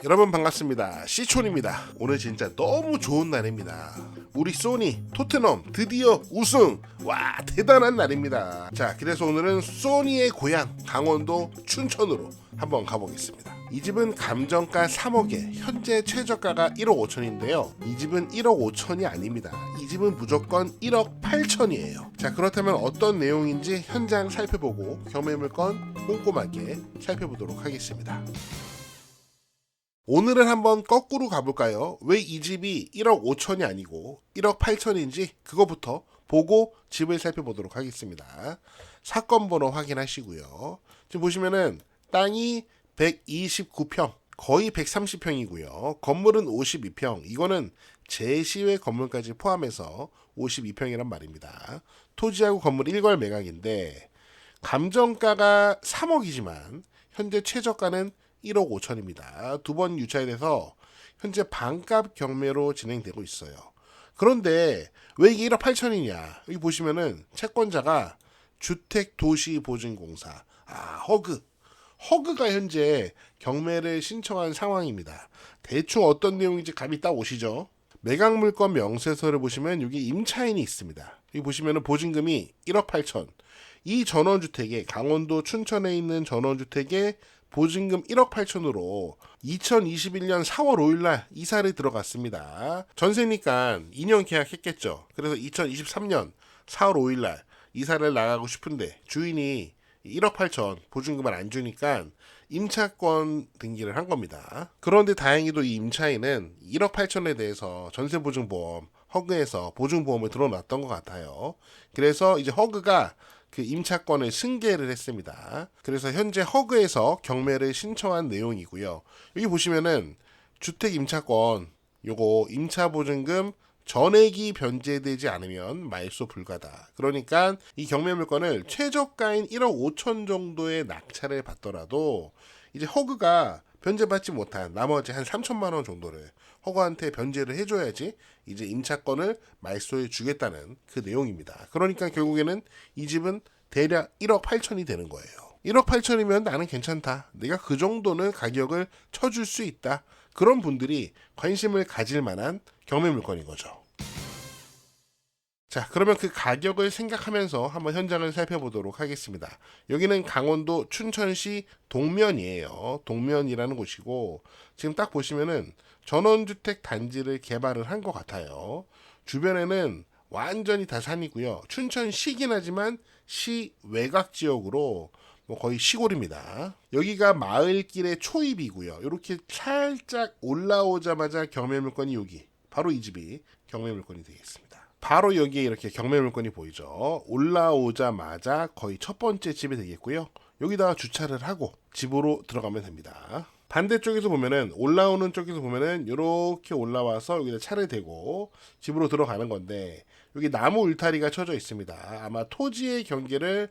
여러분 반갑습니다. 시촌입니다. 오늘 진짜 너무 좋은 날입니다. 우리 소니 토트넘 드디어 우승. 와, 대단한 날입니다. 자, 그래서 오늘은 소니의 고향 강원도 춘천으로 한번 가보겠습니다. 이 집은 감정가 3억에 현재 최저가가 1억 5천인데요. 이 집은 1억 5천이 아닙니다. 이 집은 무조건 1억 8천이에요. 자, 그렇다면 어떤 내용인지 현장 살펴보고 경매물건 꼼꼼하게 살펴보도록 하겠습니다. 오늘은 한번 거꾸로 가볼까요? 왜 이 집이 1억 5천이 아니고 1억 8천인지 그거부터 보고 집을 살펴보도록 하겠습니다. 사건 번호 확인하시고요. 지금 보시면은 땅이 129평, 거의 130평이고요. 건물은 52평, 이거는 제시외 건물까지 포함해서 52평이란 말입니다. 토지하고 건물 1걸 매각인데 감정가가 3억이지만 현재 최저가는 1억 5천입니다. 두 번 유찰이 돼서 현재 반값 경매로 진행되고 있어요. 그런데 왜 이게 1억 8천이냐? 여기 보시면은 채권자가 주택도시보증공사, 허그가 현재 경매를 신청한 상황입니다. 대충 어떤 내용인지 감이 딱 오시죠? 매각물건 명세서를 보시면 여기 임차인이 있습니다. 여기 보시면은 보증금이 1억 8천. 이 전원주택에 강원도 춘천에 있는 전원주택에 보증금 1억 8천으로 2021년 4월 5일날 이사를 들어갔습니다. 전세니까 2년 계약했겠죠. 그래서 2023년 4월 5일날 이사를 나가고 싶은데 주인이 1억 8천 보증금을 안 주니까 임차권 등기를 한 겁니다. 그런데 다행히도 이 임차인은 1억 8천에 대해서 전세보증보험 허그에서 보증보험을 들어놨던 것 같아요. 그래서 이제 허그가 그 임차권을 승계를 했습니다. 그래서 현재 허그에서 경매를 신청한 내용이고요. 여기 보시면은 주택 임차권 요거 임차보증금 전액이 변제되지 않으면 말소 불가다. 그러니까 이 경매 물건을 최저가인 1억 5천 정도의 낙찰을 받더라도 이제 허그가 변제받지 못한 나머지 한 3천만 원 정도를 허그한테 변제를 해줘야지 이제 임차권을 말소해 주겠다는 그 내용입니다. 그러니까 결국에는 이 집은 대략 1억 8천이 되는 거예요. 1억 8천이면 나는 괜찮다. 내가 그 정도는 가격을 쳐줄 수 있다. 그런 분들이 관심을 가질 만한 경매 물건인 거죠. 자, 그러면 그 가격을 생각하면서 한번 현장을 살펴보도록 하겠습니다. 여기는 강원도 춘천시 동면이에요. 동면이라는 곳이고 지금 딱 보시면은 전원주택 단지를 개발을 한 것 같아요. 주변에는 완전히 다 산이고요. 춘천시긴 하지만 시 외곽 지역으로 거의 시골입니다. 여기가 마을길의 초입이고요. 이렇게 살짝 올라오자마자 경매 물건이 여기 바로 이 집이 경매 물건이 되겠습니다. 바로 여기에 이렇게 경매 물건이 보이죠. 올라오자마자 거의 첫 번째 집이 되겠고요. 여기다가 주차를 하고 집으로 들어가면 됩니다. 반대쪽에서 보면은 올라오는 쪽에서 보면은 이렇게 올라와서 여기다 차를 대고 집으로 들어가는 건데 여기 나무 울타리가 쳐져 있습니다. 아마 토지의 경계를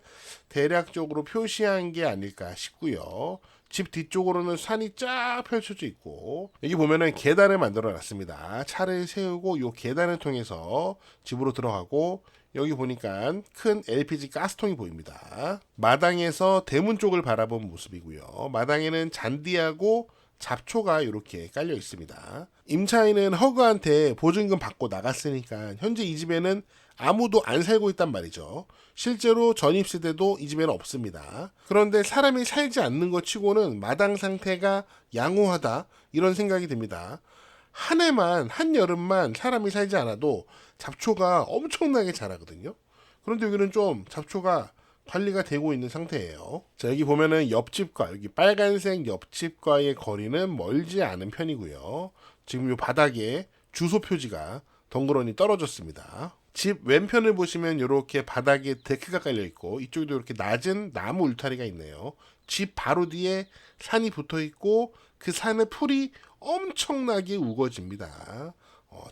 대략적으로 표시한 게 아닐까 싶고요. 집 뒤쪽으로는 산이 쫙 펼쳐져 있고 여기 보면은 계단을 만들어 놨습니다. 차를 세우고 이 계단을 통해서 집으로 들어가고 여기 보니까 큰 LPG 가스통이 보입니다. 마당에서 대문 쪽을 바라본 모습이고요. 마당에는 잔디하고 잡초가 이렇게 깔려 있습니다. 임차인은 허그한테 보증금 받고 나갔으니까 현재 이 집에는 아무도 안 살고 있단 말이죠. 실제로 전입세대도 이 집에는 없습니다. 그런데 사람이 살지 않는 것 치고는 마당 상태가 양호하다 이런 생각이 듭니다. 한 해만 한여름만 사람이 살지 않아도 잡초가 엄청나게 자라거든요. 그런데 여기는 좀 잡초가 관리가 되고 있는 상태예요. 자, 여기 보면은 옆집과 여기 빨간색 옆집과의 거리는 멀지 않은 편이고요. 지금 이 바닥에 주소 표지가 덩그러니 떨어졌습니다. 집 왼편을 보시면 이렇게 바닥에 데크가 깔려 있고 이쪽에도 이렇게 낮은 나무 울타리가 있네요. 집 바로 뒤에 산이 붙어 있고 그 산의 풀이 엄청나게 우거집니다.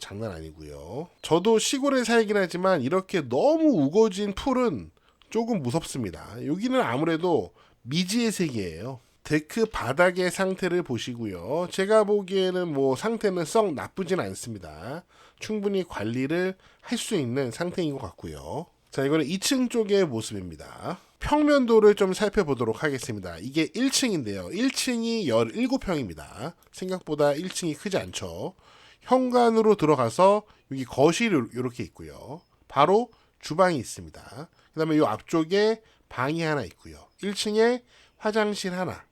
장난 아니고요. 저도 시골에 살긴 하지만 이렇게 너무 우거진 풀은 조금 무섭습니다. 여기는 아무래도 미지의 세계예요. 데크 바닥의 상태를 보시고요. 제가 보기에는 상태는 썩 나쁘진 않습니다. 충분히 관리를 할 수 있는 상태인 것 같고요. 자, 이거는 2층 쪽의 모습입니다. 평면도를 좀 살펴보도록 하겠습니다. 이게 1층인데요. 1층이 17평입니다. 생각보다 1층이 크지 않죠. 현관으로 들어가서 여기 거실이 이렇게 있고요. 바로 주방이 있습니다. 그 다음에 이 앞쪽에 방이 하나 있고요. 1층에 화장실 하나.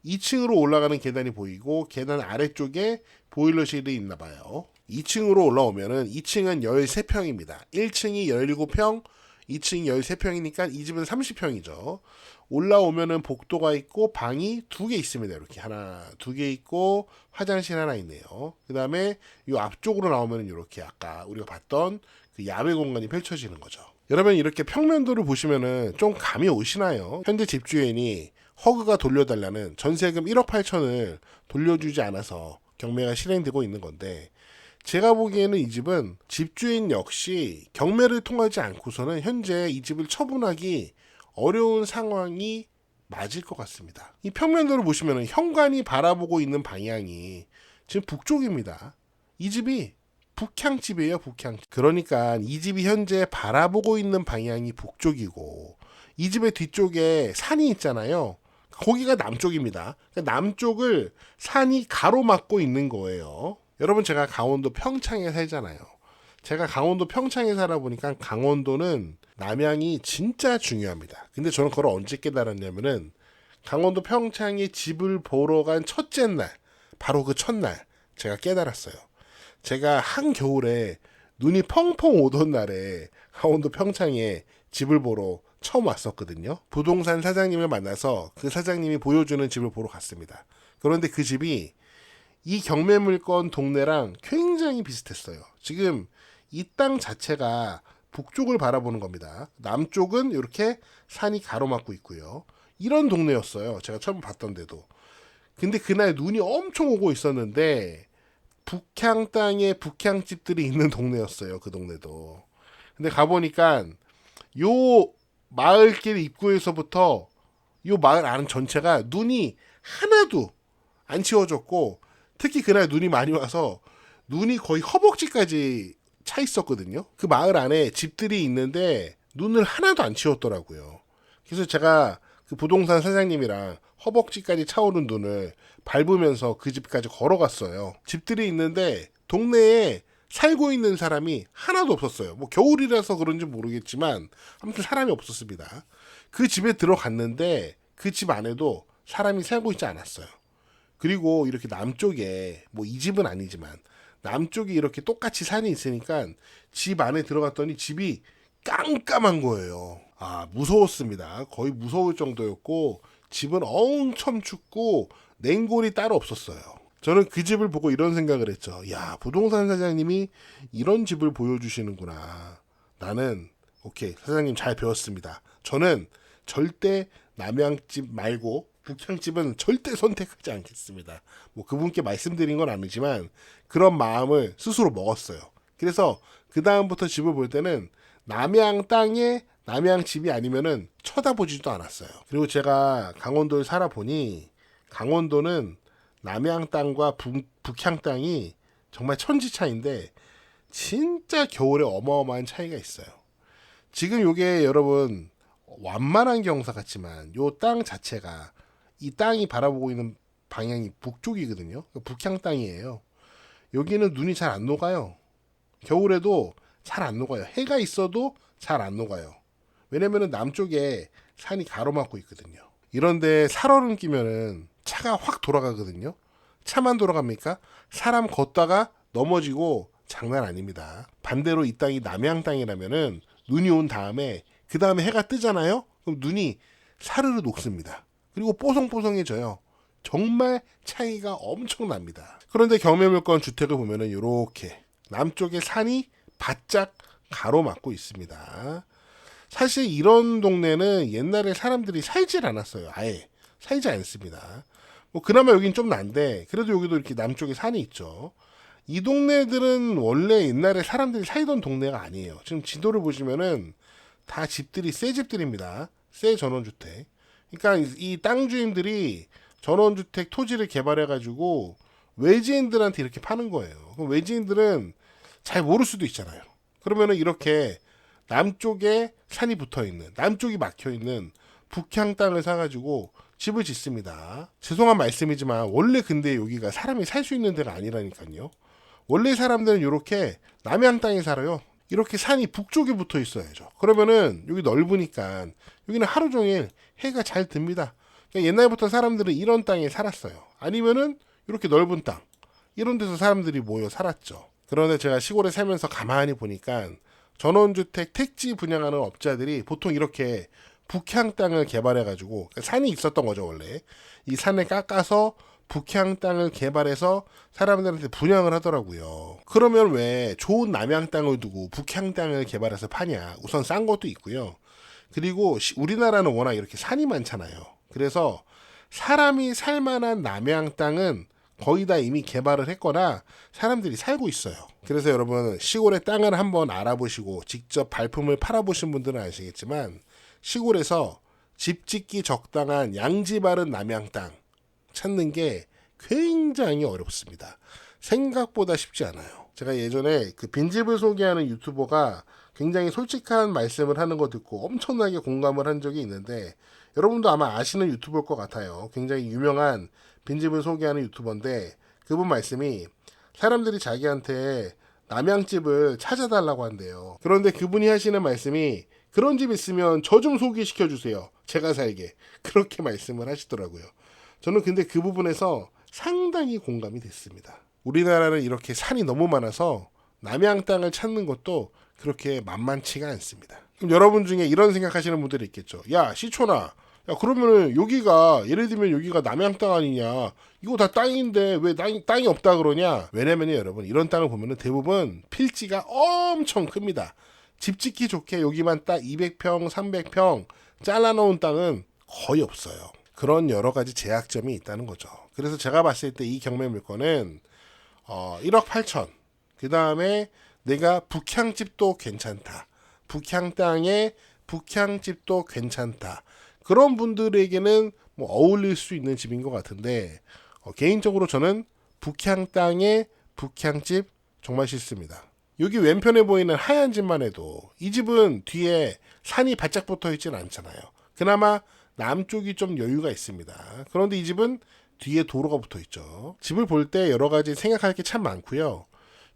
2층으로 올라가는 계단이 보이고 계단 아래쪽에 보일러실이 있나 봐요. 2층으로 올라오면은 2층은 13평입니다. 1층이 17평, 2층이 13평이니까 이 집은 30평이죠. 올라오면은 복도가 있고 방이 2개 있습니다. 이렇게 하나, 2개 있고 화장실 하나 있네요. 그 다음에 이 앞쪽으로 나오면은 이렇게 아까 우리가 봤던 그 야외 공간이 펼쳐지는 거죠. 여러분 이렇게 평면도를 보시면은 좀 감이 오시나요? 현재 집주인이 허그가 돌려달라는 전세금 1억 8천을 돌려주지 않아서 경매가 실행되고 있는 건데, 제가 보기에는 이 집은 집주인 역시 경매를 통하지 않고서는 현재 이 집을 처분하기 어려운 상황이 맞을 것 같습니다. 이 평면도를 보시면 현관이 바라보고 있는 방향이 지금 북쪽입니다. 이 집이 북향집이에요, 북향. 그러니까 이 집이 현재 바라보고 있는 방향이 북쪽이고, 이 집의 뒤쪽에 산이 있잖아요. 거기가 남쪽입니다. 남쪽을 산이 가로막고 있는 거예요. 여러분 제가 강원도 평창에 살잖아요. 제가 강원도 평창에 살아보니까 강원도는 남향이 진짜 중요합니다. 근데 저는 그걸 언제 깨달았냐면은 강원도 평창에 집을 보러 간 첫째 날, 바로 그 첫날 제가 깨달았어요. 제가 한겨울에 눈이 펑펑 오던 날에 강원도 평창에 집을 보러 처음 왔었거든요. 부동산 사장님을 만나서 그 사장님이 보여주는 집을 보러 갔습니다. 그런데 그 집이 이 경매물건 동네랑 굉장히 비슷했어요. 지금 이 땅 자체가 북쪽을 바라보는 겁니다. 남쪽은 이렇게 산이 가로막고 있고요. 이런 동네였어요. 제가 처음 봤던 데도. 근데 그날 눈이 엄청 오고 있었는데 북향 땅에 북향집들이 있는 동네였어요. 그 동네도. 근데 가보니까 요 마을길 입구에서부터 요 마을 안 전체가 눈이 하나도 안 치워졌고, 특히 그날 눈이 많이 와서 눈이 거의 허벅지까지 차 있었거든요. 그 마을 안에 집들이 있는데 눈을 하나도 안 치웠더라고요. 그래서 제가 그 부동산 사장님이랑 허벅지까지 차오른 눈을 밟으면서 그 집까지 걸어갔어요. 집들이 있는데 동네에 살고 있는 사람이 하나도 없었어요. 뭐 겨울이라서 그런지 모르겠지만 아무튼 사람이 없었습니다. 그 집에 들어갔는데 그 집 안에도 사람이 살고 있지 않았어요. 그리고 이렇게 남쪽에 뭐 이 집은 아니지만 남쪽에 이렇게 똑같이 산이 있으니까 집 안에 들어갔더니 집이 깜깜한 거예요. 아, 무서웠습니다. 거의 무서울 정도였고 집은 엄청 춥고 냉골이 따로 없었어요. 저는 그 집을 보고 이런 생각을 했죠. 야, 부동산 사장님이 이런 집을 보여주시는구나. 나는 오케이, 사장님 잘 배웠습니다. 저는 절대 남양집 말고 북향집은 절대 선택하지 않겠습니다. 뭐 그분께 말씀드린 건 아니지만 그런 마음을 스스로 먹었어요. 그래서 그 다음부터 집을 볼 때는 남양 땅에 남양 집이 아니면은 쳐다보지도 않았어요. 그리고 제가 강원도에 살아보니 강원도는 남양 땅과 북향 땅이 정말 천지 차이인데 진짜 겨울에 어마어마한 차이가 있어요. 지금 요게 여러분 완만한 경사 같지만 요 땅 자체가 이 땅이 바라보고 있는 방향이 북쪽이거든요. 북향 땅이에요. 여기는 눈이 잘 안 녹아요. 겨울에도 잘 안 녹아요. 해가 있어도 잘 안 녹아요. 왜냐면은 남쪽에 산이 가로막고 있거든요. 이런데 살얼음 끼면은 차가 확 돌아가거든요. 차만 돌아갑니까? 사람 걷다가 넘어지고 장난 아닙니다. 반대로 이 땅이 남양 땅이라면은 눈이 온 다음에 그 다음에 해가 뜨잖아요. 그럼 눈이 사르르 녹습니다. 그리고 뽀송뽀송해져요. 정말 차이가 엄청납니다. 그런데 경매물건 주택을 보면은 이렇게 남쪽에 산이 바짝 가로막고 있습니다. 사실 이런 동네는 옛날에 사람들이 살질 않았어요. 아예 살지 않습니다. 뭐 그나마 여긴 좀 난데 그래도 여기도 이렇게 남쪽에 산이 있죠. 이 동네들은 원래 옛날에 사람들이 살던 동네가 아니에요. 지금 지도를 보시면은 다 집들이 새 집들입니다. 새 전원주택. 그러니까 이 땅 주인들이 전원주택 토지를 개발해가지고 외지인들한테 이렇게 파는 거예요. 그럼 외지인들은 잘 모를 수도 있잖아요. 그러면은 이렇게 남쪽에 산이 붙어 있는, 남쪽이 막혀 있는 북향 땅을 사가지고 집을 짓습니다. 죄송한 말씀이지만 원래 근데 여기가 사람이 살 수 있는 데가 아니라니까요. 원래 사람들은 이렇게 남양 땅에 살아요. 이렇게 산이 북쪽에 붙어 있어야죠. 그러면은 여기 넓으니까 여기는 하루 종일 해가 잘 듭니다. 그러니까 옛날부터 사람들은 이런 땅에 살았어요. 아니면은 이렇게 넓은 땅, 이런 데서 사람들이 모여 살았죠. 그런데 제가 시골에 살면서 가만히 보니까 전원주택 택지 분양하는 업자들이 보통 이렇게 북향 땅을 개발해가지고, 산이 있었던 거죠 원래. 이 산을 깎아서 북향 땅을 개발해서 사람들한테 분양을 하더라고요. 그러면 왜 좋은 남양 땅을 두고 북향 땅을 개발해서 파냐? 우선 싼 것도 있고요. 그리고 우리나라는 워낙 이렇게 산이 많잖아요. 그래서 사람이 살만한 남양 땅은 거의 다 이미 개발을 했거나 사람들이 살고 있어요. 그래서 여러분, 시골의 땅을 한번 알아보시고 직접 발품을 팔아보신 분들은 아시겠지만, 시골에서 집 짓기 적당한 양지 바른 남양 땅 찾는 게 굉장히 어렵습니다. 생각보다 쉽지 않아요. 제가 예전에 그 빈집을 소개하는 유튜버가 굉장히 솔직한 말씀을 하는 거 듣고 엄청나게 공감을 한 적이 있는데, 여러분도 아마 아시는 유튜버일 것 같아요. 굉장히 유명한 빈집을 소개하는 유튜버인데, 그분 말씀이 사람들이 자기한테 남양집을 찾아달라고 한대요. 그런데 그분이 하시는 말씀이, 그런 집 있으면 저 좀 소개시켜 주세요. 제가 살게. 그렇게 말씀을 하시더라고요. 저는 근데 그 부분에서 상당히 공감이 됐습니다. 우리나라는 이렇게 산이 너무 많아서 남양 땅을 찾는 것도 그렇게 만만치가 않습니다. 그럼 여러분 중에 이런 생각하시는 분들이 있겠죠. 야, 시촌아, 야, 그러면은 여기가, 예를 들면 여기가 남양 땅 아니냐? 이거 다 땅인데 왜 땅이 없다 그러냐? 왜냐면요, 여러분, 이런 땅을 보면은 대부분 필지가 엄청 큽니다. 집 짓기 좋게 여기만 딱 200평, 300평 잘라놓은 땅은 거의 없어요. 그런 여러 가지 제약점이 있다는 거죠. 그래서 제가 봤을 때 이 경매 물건은 1억 8천. 그 다음에 내가 북향집도 괜찮다. 북향 땅에 북향집도 괜찮다. 그런 분들에게는 뭐 어울릴 수 있는 집인 것 같은데, 개인적으로 저는 북향 땅에 북향집 정말 싫습니다. 여기 왼편에 보이는 하얀 집만 해도 이 집은 뒤에 산이 바짝 붙어 있지는 않잖아요. 그나마 남쪽이 좀 여유가 있습니다. 그런데 이 집은 뒤에 도로가 붙어 있죠. 집을 볼 때 여러 가지 생각할 게 참 많고요.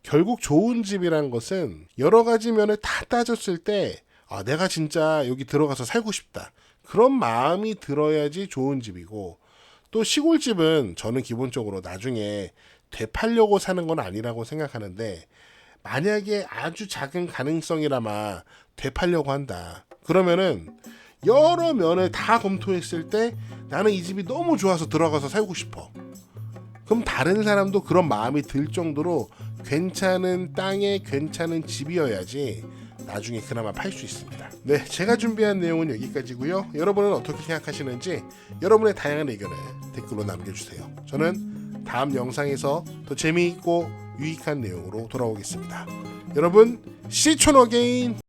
결국 좋은 집이란 것은 여러 가지 면을 다 따졌을 때, 아, 내가 진짜 여기 들어가서 살고 싶다. 그런 마음이 들어야지 좋은 집이고, 또 시골집은 저는 기본적으로 나중에 되팔려고 사는 건 아니라고 생각하는데, 만약에 아주 작은 가능성이라마 되팔려고 한다. 그러면은 여러 면을 다 검토했을 때 나는 이 집이 너무 좋아서 들어가서 살고 싶어. 그럼 다른 사람도 그런 마음이 들 정도로 괜찮은 땅에 괜찮은 집이어야지 나중에 그나마 팔 수 있습니다. 네, 제가 준비한 내용은 여기까지고요. 여러분은 어떻게 생각하시는지 여러분의 다양한 의견을 댓글로 남겨주세요. 저는 다음 영상에서 더 재미있고 유익한 내용으로 돌아오겠습니다. 여러분, 시촌 어게인!